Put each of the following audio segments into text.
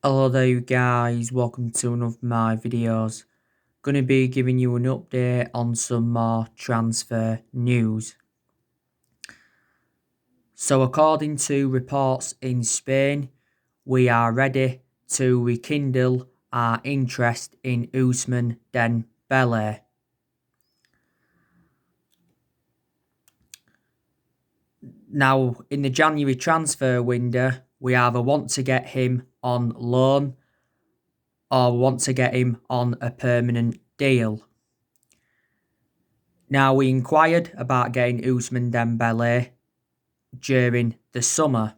Hello there you guys, welcome to one of my videos. Going to be giving you an update on some more transfer news. So according to reports in Spain, we are ready to rekindle our interest in Ousmane Dembele. Now, in the January transfer window, we either want to get him on loan or want to get him on a permanent deal. Now, we inquired about getting Ousmane Dembele during the summer.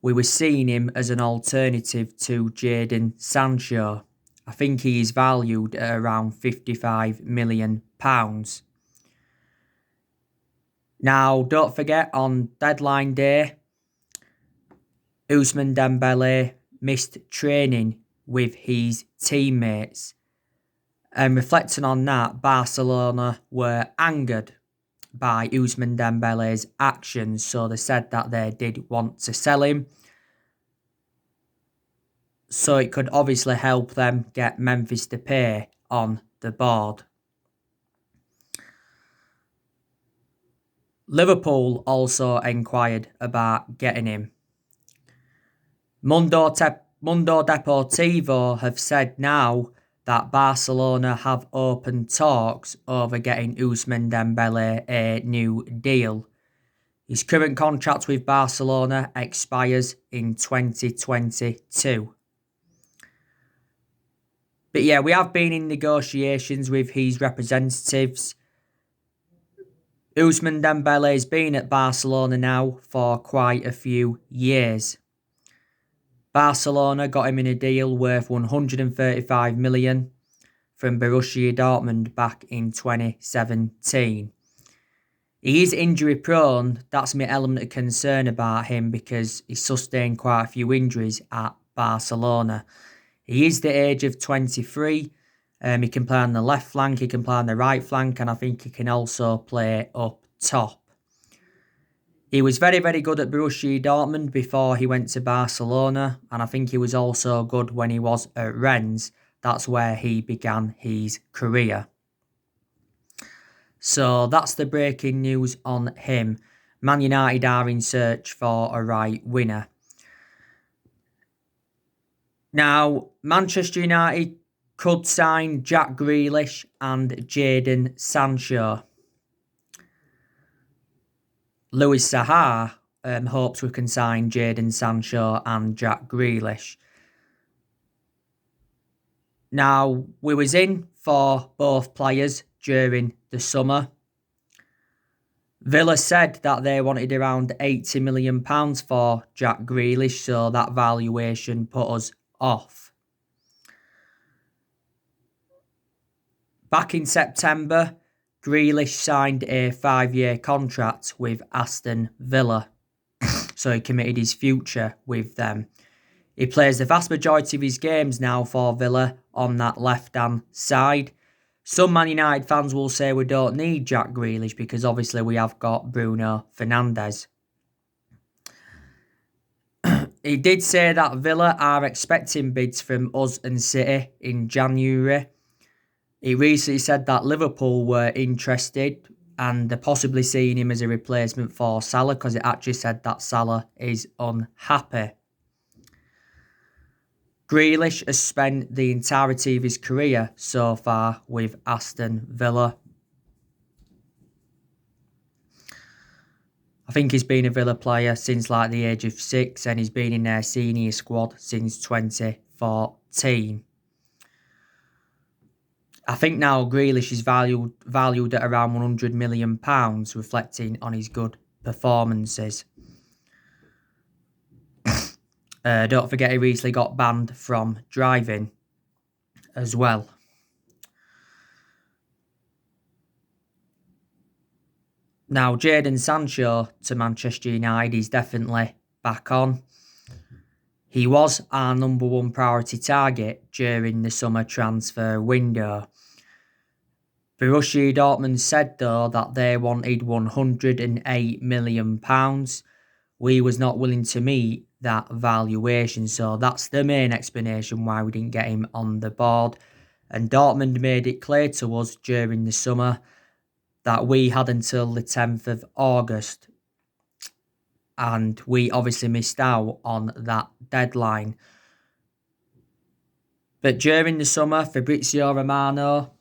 We were seeing him as an alternative to Jadon Sancho. I think he is valued at around £55 million. Now, don't forget, on deadline day, Ousmane Dembele missed training with his teammates. And reflecting on that, Barcelona were angered by Ousmane Dembele's actions, so they said that they did want to sell him. So it could obviously help them get Memphis Depay on the board. Liverpool also inquired about getting him. Mundo Deportivo have said now that Barcelona have opened talks over getting Ousmane Dembele a new deal. His current contract with Barcelona expires in 2022. But yeah, we have been in negotiations with his representatives. Ousmane Dembele has been at Barcelona now for quite a few years. Barcelona got him in a deal worth $135 million from Borussia Dortmund back in 2017. He is injury prone. That's my element of concern about him because he sustained quite a few injuries at Barcelona. He is the age of 23. He can play on the left flank, he can play on the right flank, and I think he can also play up top. He was very, very good at Borussia Dortmund before he went to Barcelona, and I think he was also good when he was at Rennes. That's where he began his career. So that's the breaking news on him. Man United are in search for a right winger. Now, Manchester United could sign Jack Grealish and Jadon Sancho. Louis Saha hopes we can sign Jadon Sancho and Jack Grealish. Now, we was in for both players during the summer. Villa said that they wanted around £80 million for Jack Grealish, so that valuation put us off. Back in September, Grealish signed a 5-year contract with Aston Villa, so he committed his future with them. He plays the vast majority of his games now for Villa on that left-hand side. Some Man United fans will say we don't need Jack Grealish because obviously we have got Bruno Fernandes. He did say that Villa are expecting bids from us and City in January. He recently said that Liverpool were interested and they're possibly seeing him as a replacement for Salah because it actually said that Salah is unhappy. Grealish has spent the entirety of his career so far with Aston Villa. I think he's been a Villa player since like the age of 6 and he's been in their senior squad since 2014. I think now Grealish is valued at around £100 million, reflecting on his good performances. Don't forget he recently got banned from driving as well. Now, Jadon Sancho to Manchester United is definitely back on. He was our number one priority target during the summer transfer window. Borussia Dortmund said, though, that they wanted £108 million, we was not willing to meet that valuation. So that's the main explanation why we didn't get him on the board. And Dortmund made it clear to us during the summer that we had until the 10th of August. And we obviously missed out on that deadline. But during the summer, Fabrizio Romano,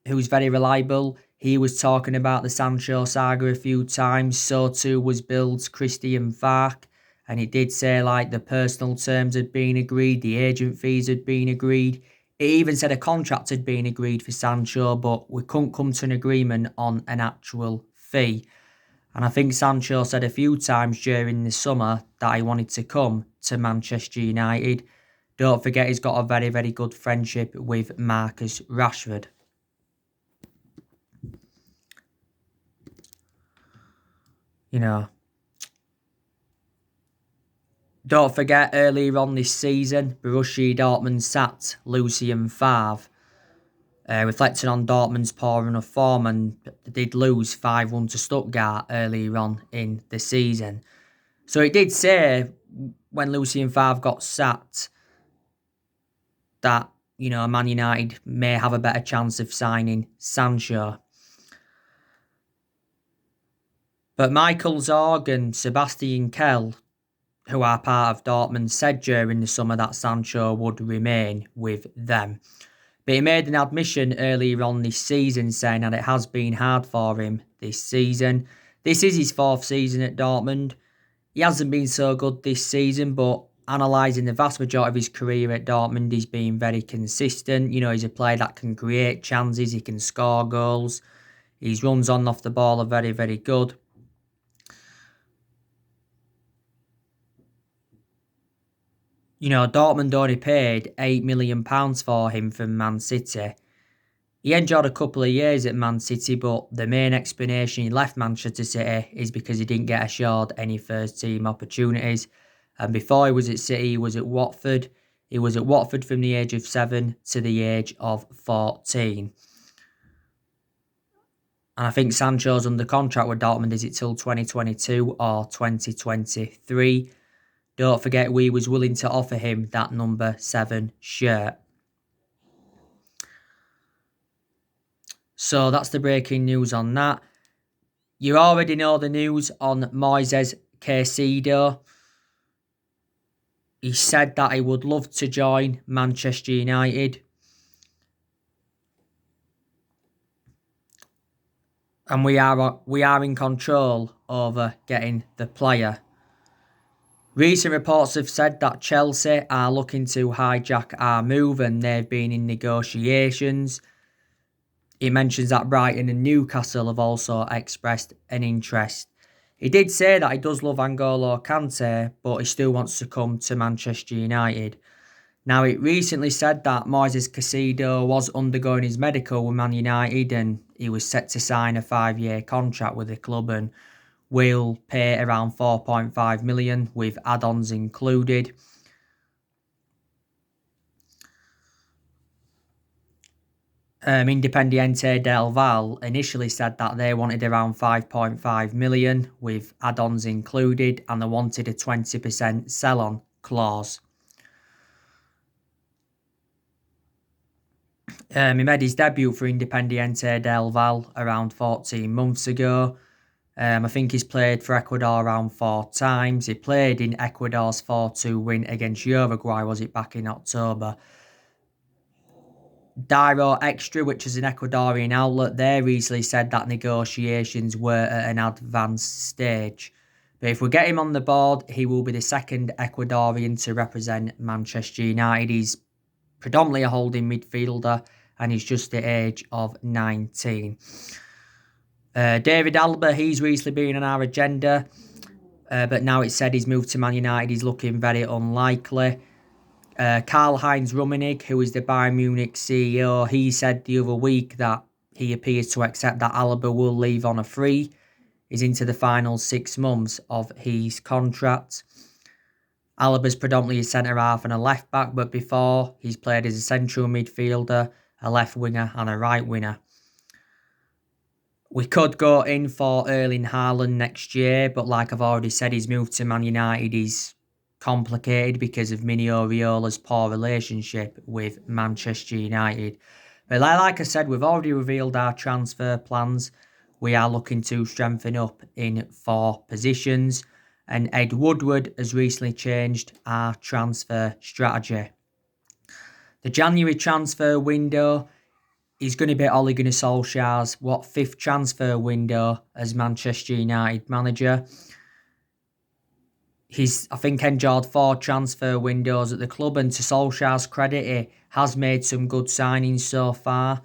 who's very reliable, he was talking about the Sancho saga a few times. So too was Bild's Christian Fark. And it did say like the personal terms had been agreed, the agent fees had been agreed. It even said a contract had been agreed for Sancho, but we couldn't come to an agreement on an actual fee. And I think Sancho said a few times during the summer that he wanted to come to Manchester United. Don't forget he's got a very, very good friendship with Marcus Rashford. You know, don't forget earlier on this season, Borussia Dortmund sacked Lucien Favre, reflecting on Dortmund's poor run of form, and they did lose 5-1 to Stuttgart earlier on in the season. So it did say when Lucien Favre got sacked that, you know, Man United may have a better chance of signing Sancho. But Michael Zorg and Sebastian Kell, who are part of Dortmund, said during the summer that Sancho would remain with them. But he made an admission earlier on this season saying that it has been hard for him this season. This is his 4th season at Dortmund. He hasn't been so good this season, but analysing the vast majority of his career at Dortmund, he's been very consistent. You know, he's a player that can create chances, he can score goals. His runs on and off the ball are very, very good. You know, Dortmund only paid £8 million for him from Man City. He enjoyed a couple of years at Man City, but the main explanation he left Manchester City is because he didn't get assured any first team opportunities. And before he was at City, he was at Watford. He was at Watford from the age of 7 to the age of 14. And I think Sancho's under contract with Dortmund, is it till 2022 or 2023? Don't forget we was willing to offer him that number 7 shirt. So that's the breaking news on that. You already know the news on Moises Caicedo. He said that he would love to join Manchester United. And we are in control over getting the player. Recent reports have said that Chelsea are looking to hijack our move and they've been in negotiations. It mentions that Brighton and Newcastle have also expressed an interest. He did say that he does love N'Golo Kante, but he still wants to come to Manchester United. Now, it recently said that Moises Caicedo was undergoing his medical with Man United and he was set to sign a 5-year contract with the club and will pay around 4.5 million with add-ons included. Independiente del Val initially said that they wanted around 5.5 million with add-ons included and they wanted a 20% sell-on clause. He made his debut for Independiente del Val around 14 months ago. I think he's played for Ecuador around 4 times. He played in Ecuador's 4-2 win against Uruguay, was it back in October? Dairo Extra, which is an Ecuadorian outlet, they recently said that negotiations were at an advanced stage. But if we get him on the board, he will be the second Ecuadorian to represent Manchester United. He's predominantly a holding midfielder and he's just the age of 19. David Alba, he's recently been on our agenda, but now it's said he's moved to Man United. He's looking very unlikely. Karl-Heinz Rummenigge, who is the Bayern Munich CEO, he said the other week that he appears to accept that Alaba will leave on a free. He's into the final 6 months of his contract. Alaba's predominantly a centre-half and a left-back, but before he's played as a central midfielder, a left winger and a right winger. We could go in for Erling Haaland next year, but like I've already said, his move to Man United is complicated because of Mini Oriola's poor relationship with Manchester United. But like I said, we've already revealed our transfer plans. We are looking to strengthen up in 4 positions, and Ed Woodward has recently changed our transfer strategy. The January transfer window is going to be Ole Gunnar Solskjaer's 5th transfer window as Manchester United manager. He's, I think, endured 4 transfer windows at the club, and to Solskjaer's credit, he has made some good signings so far.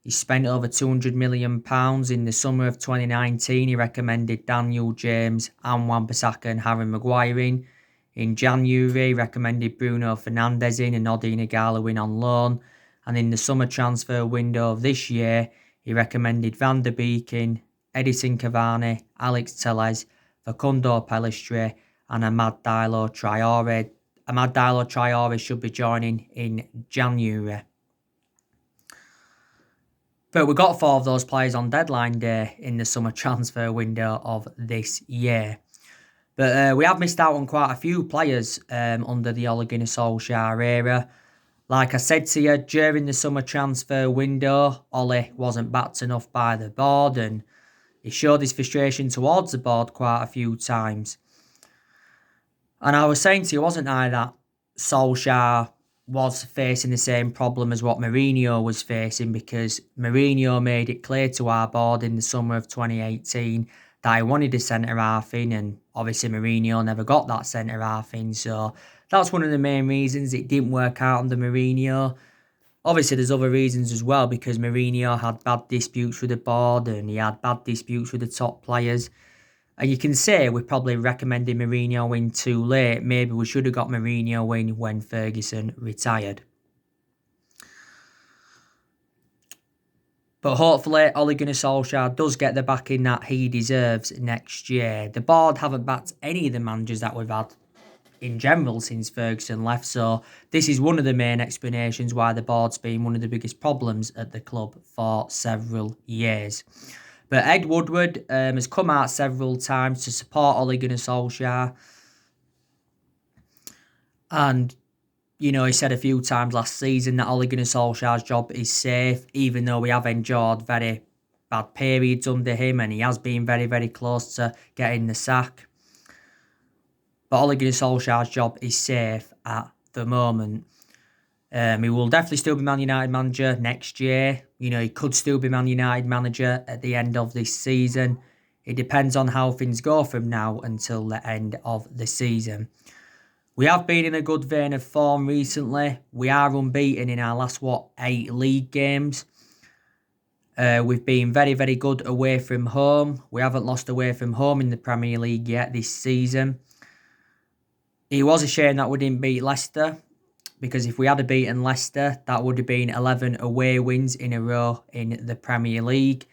He spent over £200 million in the summer of 2019. He recommended Daniel James and Wan-Bissaka and Harry Maguire in. In January, he recommended Bruno Fernandes in and Odin Igalo in on loan. And in the summer transfer window of this year, he recommended Van der Beek in, Edison Cavani, Alex Telles, Facundo Pellistri and Amad Diallo Traore. Amad Diallo Traore should be joining in January. But we got 4 of those players on deadline day in the summer transfer window of this year. But we have missed out on quite a few players under the Ole Gunnar Solskjaer era. Like I said to you, during the summer transfer window, Ole wasn't backed enough by the board, and he showed his frustration towards the board quite a few times. And I was saying to you, wasn't I, that Solskjaer was facing the same problem as what Mourinho was facing, because Mourinho made it clear to our board in the summer of 2018 that he wanted a centre-half in, and obviously Mourinho never got that centre-half in, so that's one of the main reasons it didn't work out under Mourinho. Obviously there's other reasons as well, because Mourinho had bad disputes with the board and he had bad disputes with the top players. And you can say we probably recommended Mourinho in too late. Maybe we should have got Mourinho in when Ferguson retired. But hopefully Ole Gunnar Solskjaer does get the backing that he deserves next year. The board haven't backed any of the managers that we've had in general since Ferguson left, so this is one of the main explanations why the board's been one of the biggest problems at the club for several years. But Ed Woodward has come out several times to support Ole Gunnar Solskjaer. And, you know, he said a few times last season that Ole Gunnar Solskjaer's job is safe, even though we have endured very bad periods under him and he has been very, very close to getting the sack. But Ole Gunnar Solskjaer's job is safe at the moment. He will definitely still be Man United manager next year. You know, he could still be Man United manager at the end of this season. It depends on how things go from now until the end of the season. We have been in a good vein of form recently. We are unbeaten in our last, 8 league games. We've been very, very good away from home. We haven't lost away from home in the Premier League yet this season. It was a shame that we didn't beat Leicester, because if we had beaten Leicester, that would have been 11 away wins in a row in the Premier League.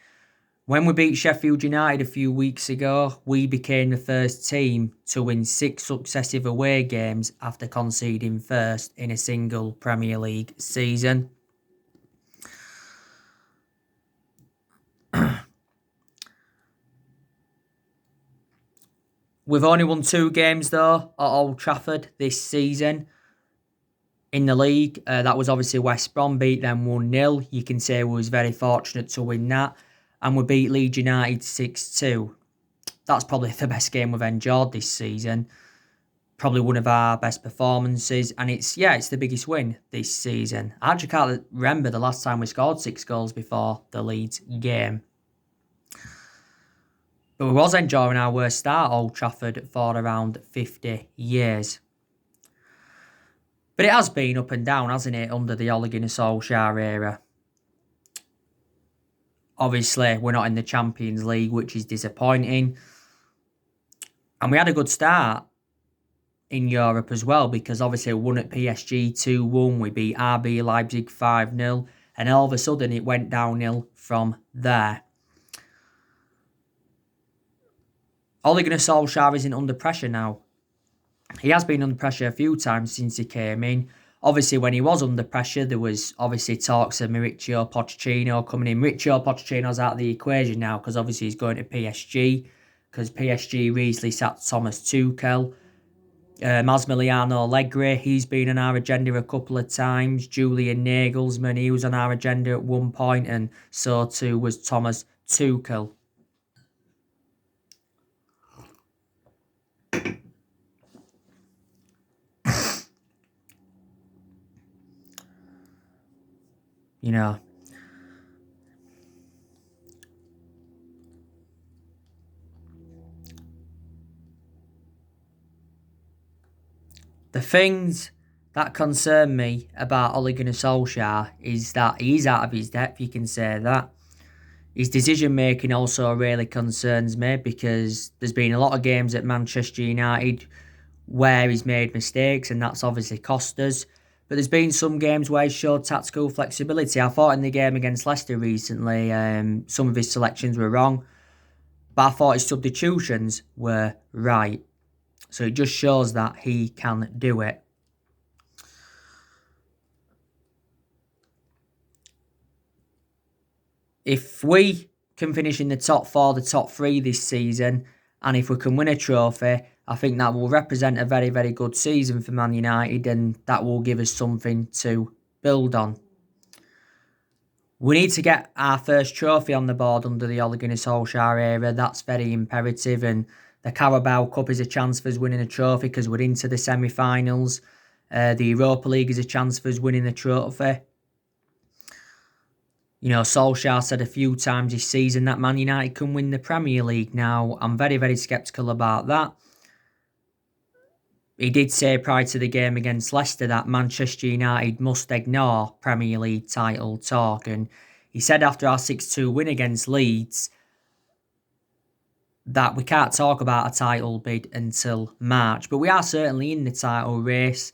When we beat Sheffield United a few weeks ago, we became the first team to win 6 successive away games after conceding first in a single Premier League season. We've only won 2 games though at Old Trafford this season. In the league, that was obviously West Brom, beat them 1-0. You can say we was very fortunate to win that. And we beat Leeds United 6-2. That's probably the best game we've endured this season. Probably one of our best performances. And it's the biggest win this season. I actually can't remember the last time we scored 6 goals before the Leeds game. But we was enjoying our worst start at Old Trafford for around 50 years. But it has been up and down, hasn't it, under the Ole Gunnar Solskjaer era. Obviously, we're not in the Champions League, which is disappointing. And we had a good start in Europe as well, because obviously we won at PSG 2-1. We beat RB Leipzig 5-0. And all of a sudden, it went downhill from there. Ole Gunnar Solskjaer isn't under pressure now. He has been under pressure a few times since he came in. Obviously, when he was under pressure, there was obviously talks of Mauricio Pochettino coming in. Mauricio Pochettino's out of the equation now because obviously he's going to PSG because PSG recently sacked Thomas Tuchel. Massimiliano Allegri, he's been on our agenda a couple of times. Julian Nagelsmann, he was on our agenda at one point, and so too was Thomas Tuchel. You know, the things that concern me about Ole Gunnar Solskjaer is that he's out of his depth, you can say that. His decision making also really concerns me because there's been a lot of games at Manchester United where he's made mistakes and that's obviously cost us. But there's been some games where he's showed tactical flexibility. I thought in the game against Leicester recently, some of his selections were wrong, but I thought his substitutions were right. So it just shows that he can do it. If we can finish in the top four, the top three this season, and if we can win a trophy, I think that will represent a very, very good season for Man United and that will give us something to build on. We need to get our first trophy on the board under the Ole Gunnar Solskjaer era. That's very imperative. And the Carabao Cup is a chance for us winning a trophy because we're into the semi-finals. The Europa League is a chance for us winning a trophy. You know, Solskjaer said a few times this season that Man United can win the Premier League. Now, I'm very, very sceptical about that. He did say prior to the game against Leicester that Manchester United must ignore Premier League title talk. And he said after our 6-2 win against Leeds that we can't talk about a title bid until March. But we are certainly in the title race.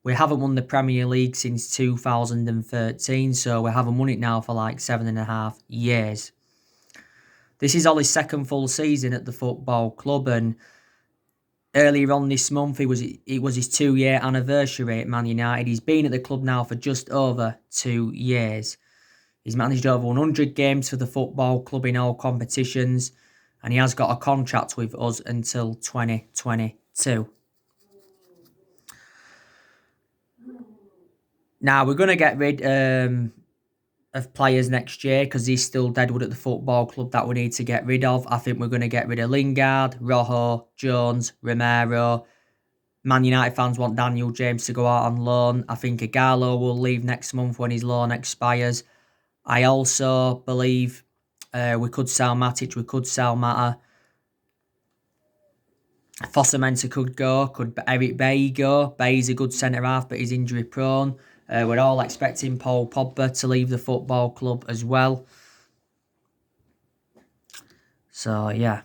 We haven't won the Premier League since 2013, so we haven't won it now for like 7.5 years. This is Ollie's second full season at the football club, and earlier on this month, it was his 2-year anniversary at Man United. He's been at the club now for just over 2 years. He's managed over 100 games for the football club in all competitions, and he has got a contract with us until 2022. Now, we're going to get rid of players next year because he's still deadwood at the football club that we need to get rid of. I think we're going to get rid of Lingard, Rojo, Jones, Romero. Man United fans want Daniel James to go out on loan. I think Ighalo will leave next month when his loan expires. I also believe we could sell Matic, we could sell Mata. Fossa-Mensah could go. Could Eric Bailly go? Bailly's a good centre-half, but he's injury prone. We're all expecting Paul Pogba to leave the football club as well. So, yeah.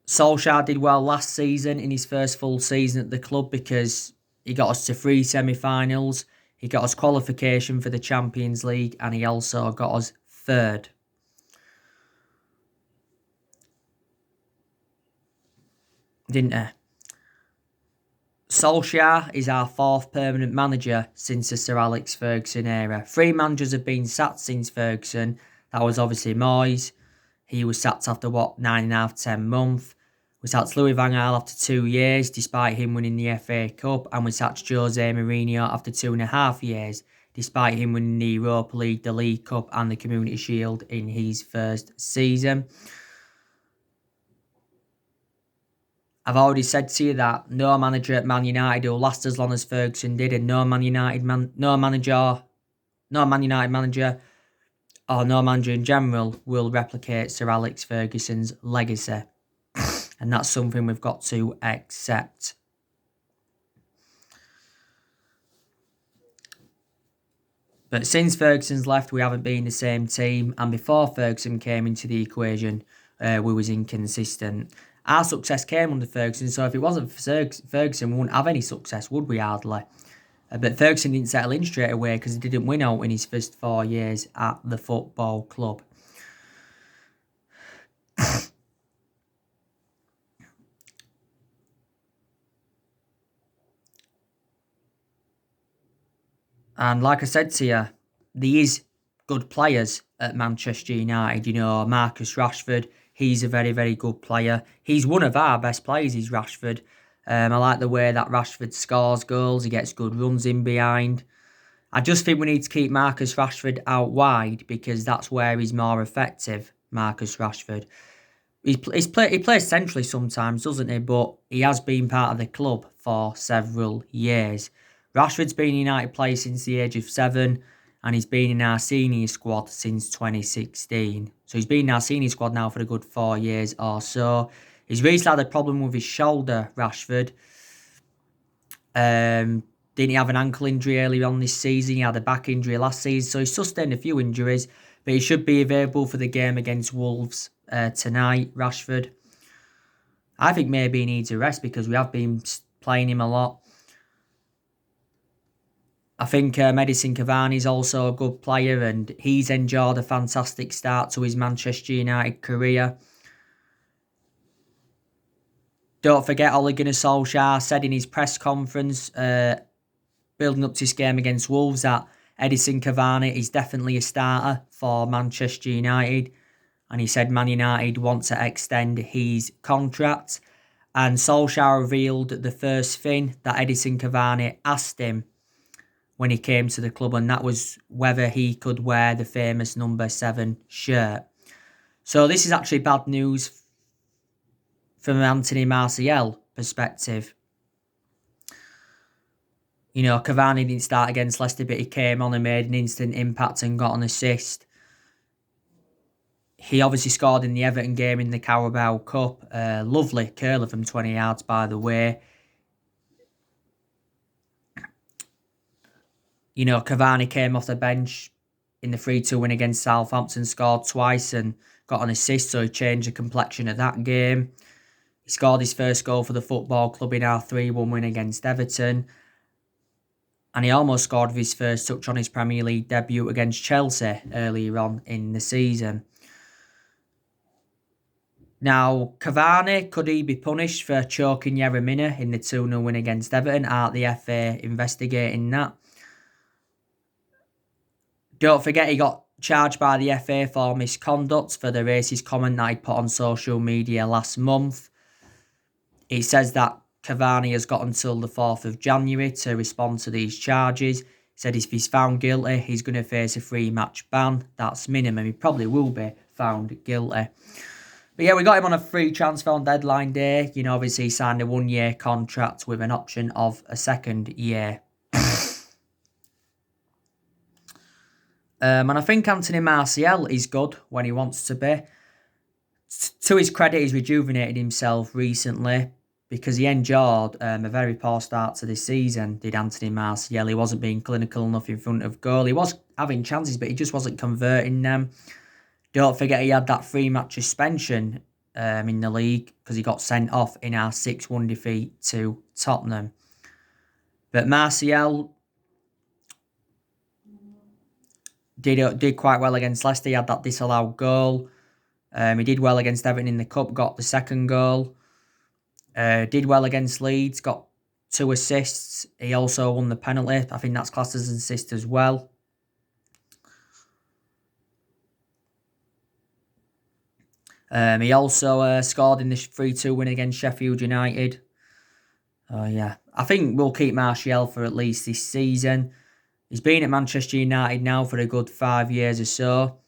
Solskjaer did well last season in his first full season at the club because he got us to 3 semi-finals. He got us qualification for the Champions League and he also got us 3rd. Didn't he? Solskjaer is our 4th permanent manager since the Sir Alex Ferguson era. 3 managers have been sacked since Ferguson. That was obviously Moyes. He was sacked after 9.5, 10 months. We sacked Louis van Gaal after 2 years, despite him winning the FA Cup. And we sacked Jose Mourinho after 2.5 years, despite him winning the Europa League, the League Cup and the Community Shield in his first season. I've already said to you that no manager at Man United will last as long as Ferguson did, and no Man United manager or no manager in general will replicate Sir Alex Ferguson's legacy. And that's something we've got to accept. But since Ferguson's left, we haven't been the same team. And before Ferguson came into the equation, we was inconsistent. Our success came under Ferguson, so if it wasn't for Ferguson, we wouldn't have any success, would we, hardly? But Ferguson didn't settle in straight away because he didn't win out in his first 4 years at the football club. And like I said to you, there is good players at Manchester United. You know, Marcus Rashford, he's a very, very good player. He's one of our best players, is Rashford. I like the way that Rashford scores goals. He gets good runs in behind. I just think we need to keep Marcus Rashford out wide because that's where he's more effective, Marcus Rashford. He plays centrally sometimes, doesn't he? But he has been part of the club for several years. Rashford's been a United player since the age of 7, and he's been in our senior squad since 2016. So he's been in our senior squad now for a good 4 years or so. He's recently had a problem with his shoulder, Rashford. Didn't he have an ankle injury earlier on this season? He had a back injury last season, so he's sustained a few injuries, but he should be available for the game against Wolves tonight, Rashford. I think maybe he needs a rest because we have been playing him a lot. I think Edinson Cavani is also a good player and he's enjoyed a fantastic start to his Manchester United career. Don't forget, Ole Gunnar Solskjaer said in his press conference building up to this game against Wolves that Edinson Cavani is definitely a starter for Manchester United. And he said Man United want to extend his contract. And Solskjaer revealed the first thing that Edinson Cavani asked him when he came to the club, and that was whether he could wear the famous number 7 shirt. So this is actually bad news from an Anthony Martial perspective. You know, Cavani didn't start against Leicester, but he came on and made an instant impact and got an assist. He obviously scored in the Everton game in the Carabao Cup. Lovely curler from 20 yards, by the way. You know, Cavani came off the bench in the 3-2 win against Southampton, scored twice and got an assist, so he changed the complexion of that game. He scored his first goal for the football club in our 3-1 win against Everton. And he almost scored his first touch on his Premier League debut against Chelsea earlier on in the season. Now, Cavani, could he be punished for choking Yerry Mina in the 2-0 win against Everton? Aren't the FA investigating that? Don't forget he got charged by the FA for misconduct for the racist comment that he put on social media last month. It says that Cavani has got until the 4th of January to respond to these charges. He said if he's found guilty, he's going to face a 3-match ban. That's minimum. He probably will be found guilty. But yeah, we got him on a free transfer on deadline day. You know, obviously he signed a 1-year contract with an option of a 2nd year. And I think Anthony Martial is good when he wants to be. To his credit, he's rejuvenated himself recently because he endured a very poor start to this season, did Anthony Martial. He wasn't being clinical enough in front of goal. He was having chances, but he just wasn't converting them. Don't forget he had that 3-match suspension in the league because he got sent off in our 6-1 defeat to Tottenham. But Martial did quite well against Leicester. He had that disallowed goal. He did well against Everton in the Cup, got the 2nd goal. Did well against Leeds, got 2 assists. He also won the penalty. I think that's classed as an assist as well. He also scored in this 3-2 win against Sheffield United. Yeah, I think we'll keep Martial for at least this season. He's been at Manchester United now for a good 5 years or so.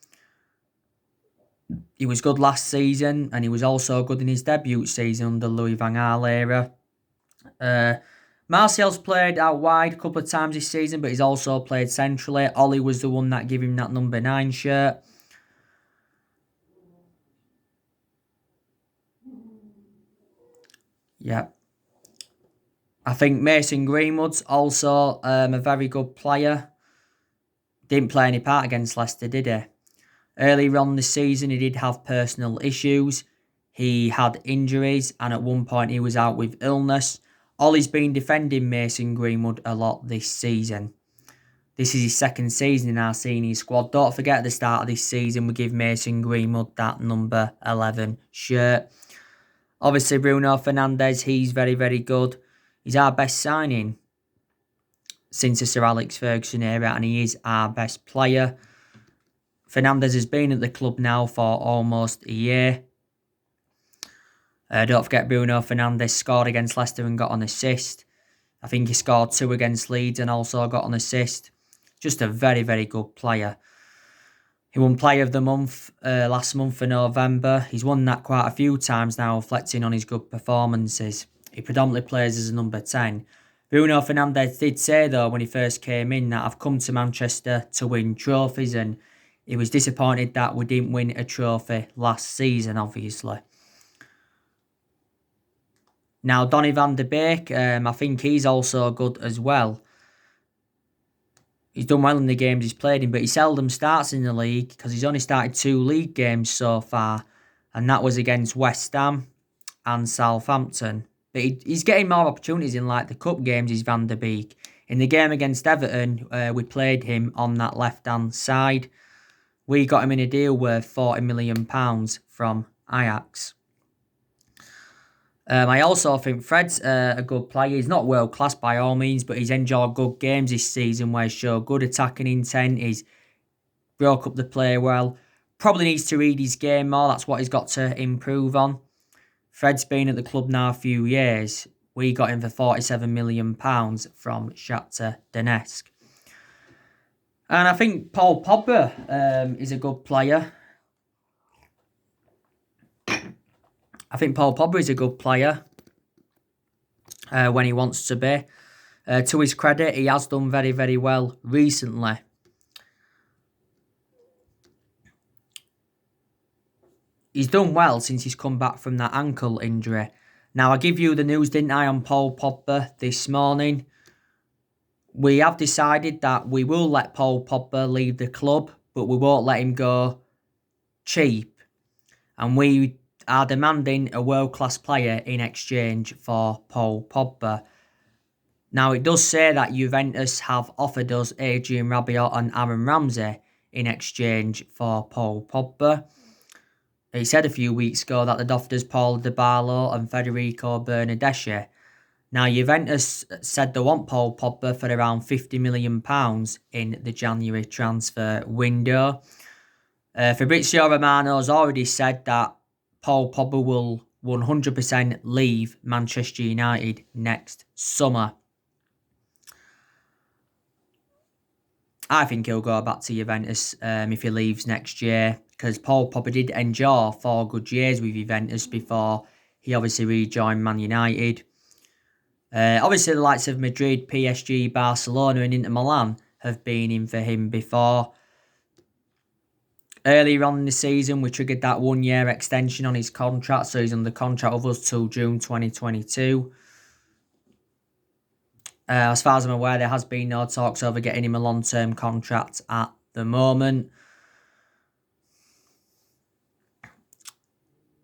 He was good last season and he was also good in his debut season under Louis van Gaal era. Martial's played out wide a couple of times this season, but he's also played centrally. Ollie was the one that gave him that number 9 shirt. Yeah. I think Mason Greenwood's also a very good player. Didn't play any part against Leicester, did he? Earlier on this season, he did have personal issues. He had injuries, and at one point he was out with illness. Ollie's been defending Mason Greenwood a lot this season. This is his 2nd season in our senior squad. Don't forget at the start of this season, we give Mason Greenwood that number 11 shirt. Obviously, Bruno Fernandes, he's very, very good. He's our best signing since the Sir Alex Ferguson era, and he is our best player. Fernandes has been at the club now for almost a year. Don't forget Bruno Fernandes scored against Leicester and got an assist. I think he scored 2 against Leeds and also got an assist. Just a very, very good player. He won Player of the Month last month in November. He's won that quite a few times now, reflecting on his good performances. He predominantly plays as a number 10. Bruno Fernandes did say, though, when he first came in, that I've come to Manchester to win trophies, and he was disappointed that we didn't win a trophy last season, obviously. Now, Donny van de Beek, I think he's also good as well. He's done well in the games he's played in, but he seldom starts in the league because he's only started 2 league games so far, and that was against West Ham and Southampton. But he's getting more opportunities in like the cup games, is Van der Beek. In the game against Everton, we played him on that left-hand side. We got him in a deal worth £40 million from Ajax. I also think Fred's a good player. He's not world class by all means, but he's enjoyed good games this season where he's showed good attacking intent. He's broke up the play well. Probably needs to read his game more. That's what he's got to improve on. Fred's been at the club now a few years. We got him for £47 million from Shakhtar Donetsk. And I think Paul Pogba is a good player. I think Paul Pogba is a good player when he wants to be. To his credit, he has done very, very well recently. He's done well since he's come back from that ankle injury. Now, I give you the news, didn't I, on Paul Pogba this morning. We have decided that we will let Paul Pogba leave the club, but we won't let him go cheap. And we are demanding a world-class player in exchange for Paul Pogba. Now, it does say that Juventus have offered us Adrian Rabiot and Aaron Ramsey in exchange for Paul Pogba. He said a few weeks ago that they'd offered us Paul Dybala and Federico Bernardeschi. Now, Juventus said they want Paul Pogba for around £50 million in the January transfer window. Fabrizio Romano has already said that Paul Pogba will 100% leave Manchester United next summer. I think he'll go back to Juventus if he leaves next year, because Paul Pogba did enjoy 4 good years with Juventus before he obviously rejoined Man United. Obviously, the likes of Madrid, PSG, Barcelona and Inter Milan have been in for him before. Earlier on in the season, we triggered that 1-year extension on his contract, so he's under contract with us till June 2022. As far as I'm aware, there has been no talks over getting him a long-term contract at the moment.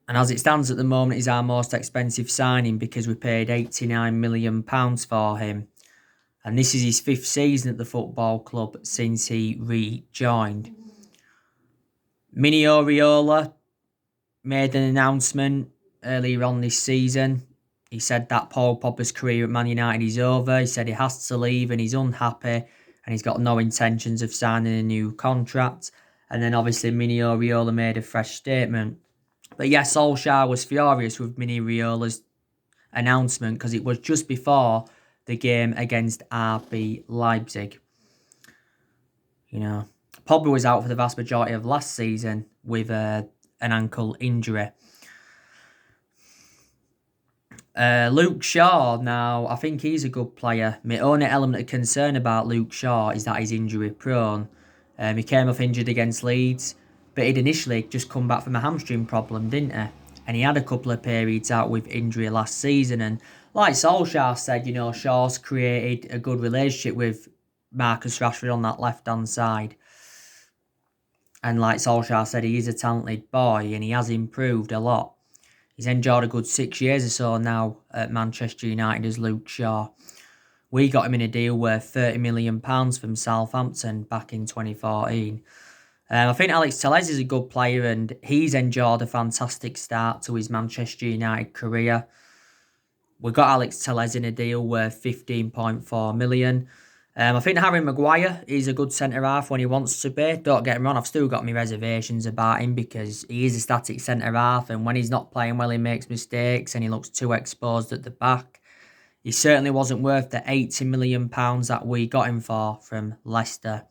And as it stands at the moment, he's our most expensive signing because we paid £89 million for him. And this is his 5th season at the football club since he rejoined. Mini Oriola made an announcement earlier on this season. He said that Paul Pogba's career at Man United is over. He said he has to leave and he's unhappy and he's got no intentions of signing a new contract. And then obviously Mini Oriola made a fresh statement. But yes, Solskjaer was furious with Mini Oriola's announcement because it was just before the game against RB Leipzig. You know, Pogba was out for the vast majority of last season with an ankle injury. Luke Shaw, now, I think he's a good player. My only element of concern about Luke Shaw is that he's injury prone. He came off injured against Leeds, but he'd initially just come back from a hamstring problem, didn't he? And he had a couple of periods out with injury last season. And like Solskjaer said, you know, Shaw's created a good relationship with Marcus Rashford on that left-hand side. And like Solskjaer said, he is a talented boy and he has improved a lot. He's enjoyed a good 6 years or so now at Manchester United as Luke Shaw. We got him in a deal worth £30 million from Southampton back in 2014. I think Alex Telles is a good player and he's enjoyed a fantastic start to his Manchester United career. We got Alex Telles in a deal worth £15.4 million. I think Harry Maguire is a good centre-half when he wants to be. Don't get me wrong, I've still got my reservations about him because he is a static centre-half, and when he's not playing well, he makes mistakes and he looks too exposed at the back. He certainly wasn't worth the £80 million that we got him for from Leicester.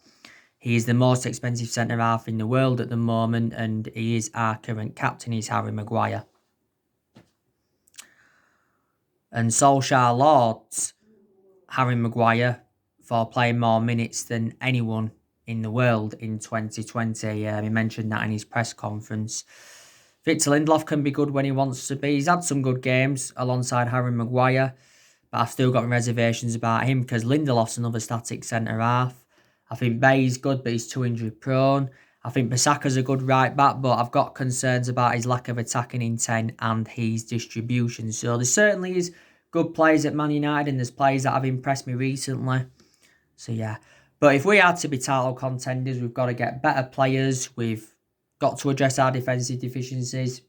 He is the most expensive centre-half in the world at the moment, and he is our current captain, he's Harry Maguire. And Solskjaer lauds Harry Maguire for playing more minutes than anyone in the world in 2020. He mentioned that in his press conference. Victor Lindelof can be good when he wants to be. He's had some good games alongside Harry Maguire, but I've still got reservations about him because Lindelof's another static centre-half. I think Bay's good, but he's too injury-prone. I think Bissaka's a good right-back, but I've got concerns about his lack of attacking intent and his distribution. So there certainly is good players at Man United, and there's players that have impressed me recently. So yeah, but if we are to be title contenders, we've got to get better players. We've got to address our defensive deficiencies.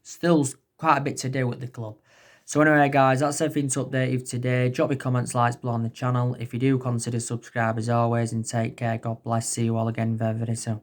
Still quite a bit to do at the club. So anyway, guys, that's everything to update you today. Drop your comments, likes below on the channel. If you do, consider subscribe as always, and take care. God bless. See you all again very, very soon.